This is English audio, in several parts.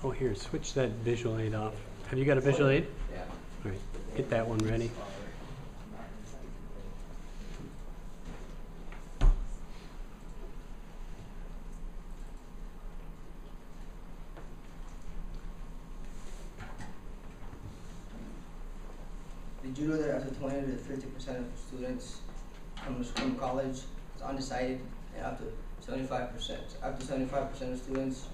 Oh, here, switch that visual aid off. Have you got a visual aid? Yeah. All right, get that one ready. Did you know that up to 20 to 50% of students from college is undecided, and up to 75% of students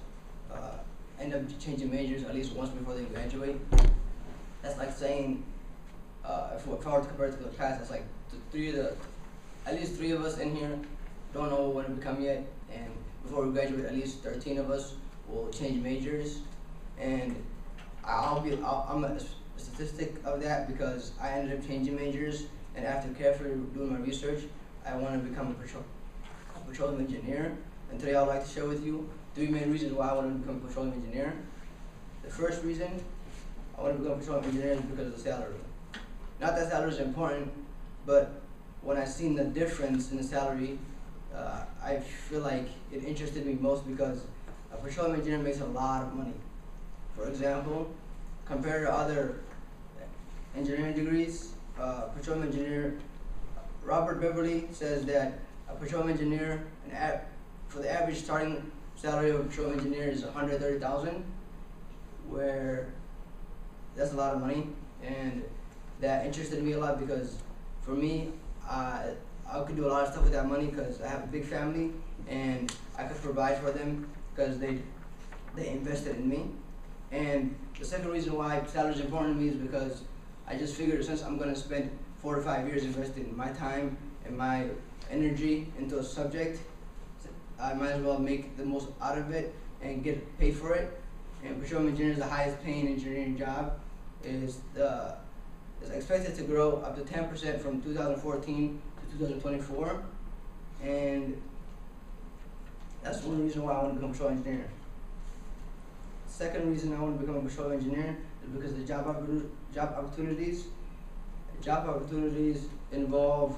end up changing majors at least once before they graduate? That's like saying, if I were to compare it to the class, that's like at least three of us in here don't know what to become yet, and before we graduate, at least 13 of us will change majors. And I'm a statistic of that because I ended up changing majors, and after carefully doing my research, I want to become a petroleum engineer. And today I'd like to share with you 3 main reasons why I want to become a petroleum engineer. The first reason I want to become a petroleum engineer is because of the salary. Not that salary is important, but when I seen the difference in the salary, I feel like it interested me most because a petroleum engineer makes a lot of money. For example, compared to other engineering degrees, petroleum engineer, Robert Beverly says that a petroleum engineer, for the average starting salary of a petroleum engineer is $130,000, where that's a lot of money, and that interested me a lot because for me, I could do a lot of stuff with that money because I have a big family and I could provide for them because they invested in me. And the second reason why salary is important to me is because I just figured since I'm going to spend 4 to 5 years investing my time and my energy into a subject, I might as well make the most out of it and get paid for it. And petroleum engineer is the highest paying engineering job. Is expected to grow up to 10% from 2014 to 2024, and that's one reason why I want to become a petroleum engineer. Second reason I want to become a petroleum engineer is because the job opportunities. Job opportunities involve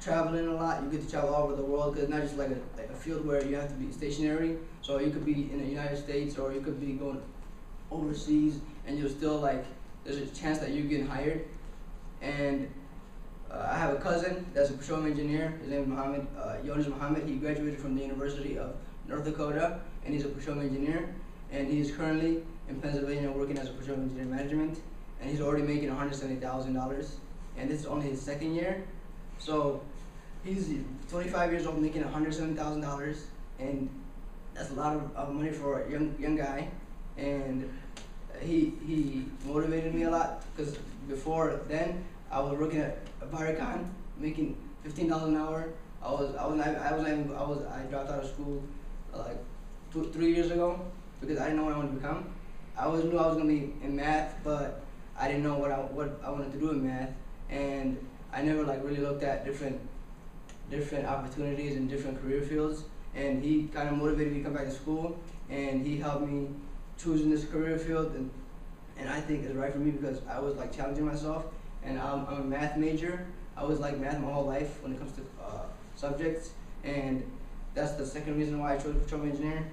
traveling a lot. You get to travel all over the world because it's not just like a field where you have to be stationary. So you could be in the United States or you could be going overseas, and you're still there's a chance that you're getting hired. And I have a cousin that's a petroleum engineer. His name is Mohammed, Jonas Mohammed. He graduated from the University of North Dakota, and he's a petroleum engineer. And he's currently in Pennsylvania working as a petroleum engineer management, and he's already making $170,000. And this is only his second year. So he's 25 years old making $170,000, and that's a lot of money for a young guy. And he motivated me a lot because before then I was working at Viricon making $15 an hour. I dropped out of school like 3 years ago because I didn't know what I wanted to become. I always knew I was gonna be in math, but I didn't know what I wanted to do in math, and I never really looked at different opportunities in different career fields. And he kind of motivated me to come back to school, and he helped me choosing this career field, and I think it's right for me because I was challenging myself, and I'm a math major. I always liked math my whole life when it comes to subjects, and that's the second reason why I chose petroleum engineer.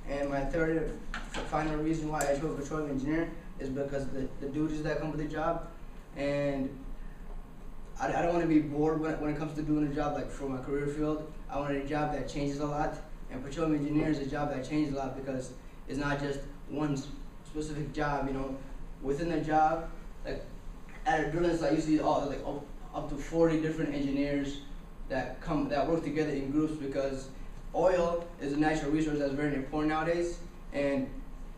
And my third final reason why I chose petroleum engineer is because the duties that come with the job, and I don't want to be bored when it comes to doing a job for my career field. I want a job that changes a lot, and petroleum engineer is a job that changes a lot because it's not just one specific job. Within the job, at a drilling site, you see up to 40 different engineers that work together in groups because oil is a natural resource that's very important nowadays. And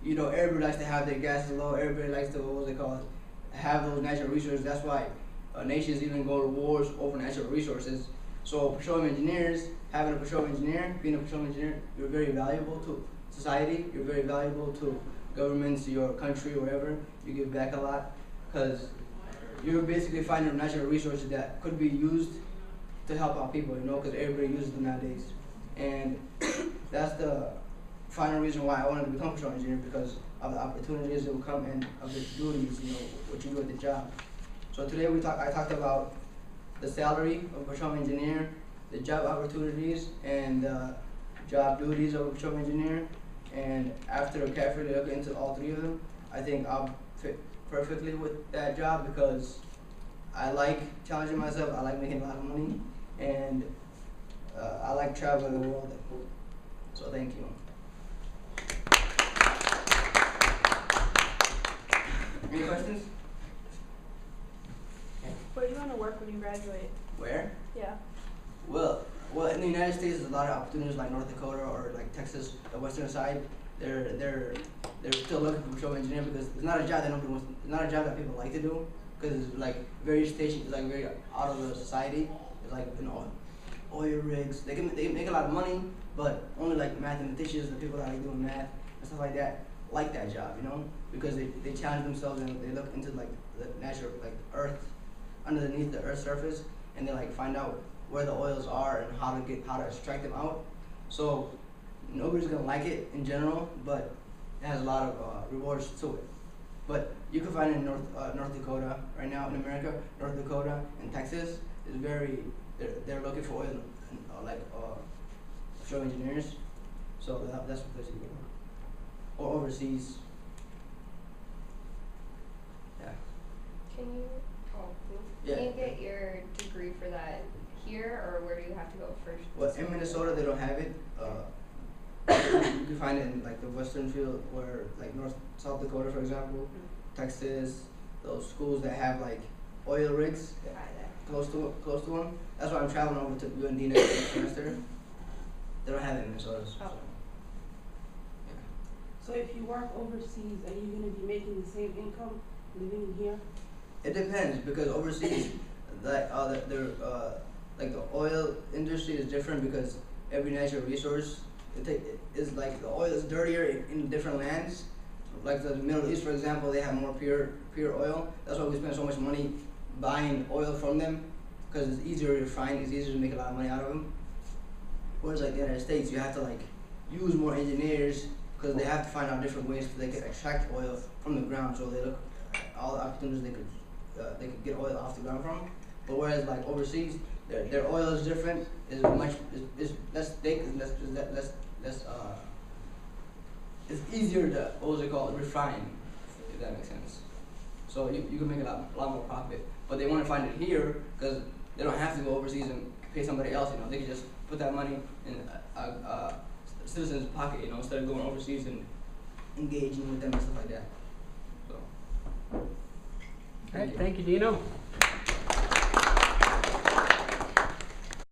everybody likes to have their gas low. Everybody likes to have those natural resources. That's why nations even go to wars over natural resources. So petroleum engineers, being a petroleum engineer, you're very valuable to society. You're very valuable to governments, your country, wherever. You give back a lot because you're basically finding natural resources that could be used to help out people, because everybody uses them nowadays. And that's the final reason why I wanted to become a petroleum engineer, because of the opportunities that will come and of the duties, what you do at the job. So today I talked about the salary of a petroleum engineer, the job opportunities, and job duties of a petroleum engineer, and after carefully looking into all three of them, I think I'll fit perfectly with that job because I like challenging myself, I like making a lot of money, and I like traveling the world. So thank you. Any questions? Where do you want to work when you graduate? Where? Yeah. Well, in the United States, there's a lot of opportunities like North Dakota or like Texas, the western side. They're still looking for petroleum engineer because it's not a job that nobody wants. It's not a job that people like to do because it's like very station, it's like very out of the society. It's like oil rigs. They can make a lot of money, but only like mathematicians, the people that like doing math and stuff like that job, because they challenge themselves and they look into like the natural like earth underneath the earth's surface and they like find out where the oils are and how to extract them out. So nobody's gonna like it in general, but it has a lot of rewards to it. But you can find it in North Dakota right now in America. North Dakota and Texas is they're looking for oil petroleum engineers. So that's what they do. Or overseas. Yeah. Can you Yeah. Can you get your degree for that here, or where do you have to go first? Well, in Minnesota they don't have it. You can find it in like the western field, where like South Dakota, for example, Texas, those schools that have like oil rigs close to them. That's why I'm traveling over to Dino next semester. They don't have it in Minnesota. So. Oh. So if you work overseas, are you going to be making the same income living here? It depends because overseas, like the oil industry is different because every natural resource is like the oil is dirtier in different lands. Like the Middle East, for example, they have more pure oil. That's why we spend so much money buying oil from them because it's easier to refine, it's easier to make a lot of money out of them. Whereas like the United States, you have to like use more engineers because they have to find out different ways so they can extract oil from the ground. So they look at all the opportunities they could get oil off the ground from. But whereas like overseas, their oil is different, is less thick, it's easier to refine, if that makes sense. So you can make a lot more profit. But they want to find it here because they don't have to go overseas and pay somebody else. They can just put that money in a citizen's pocket, instead of going overseas and engaging with them and stuff like that. So. All right, thank you, Dino.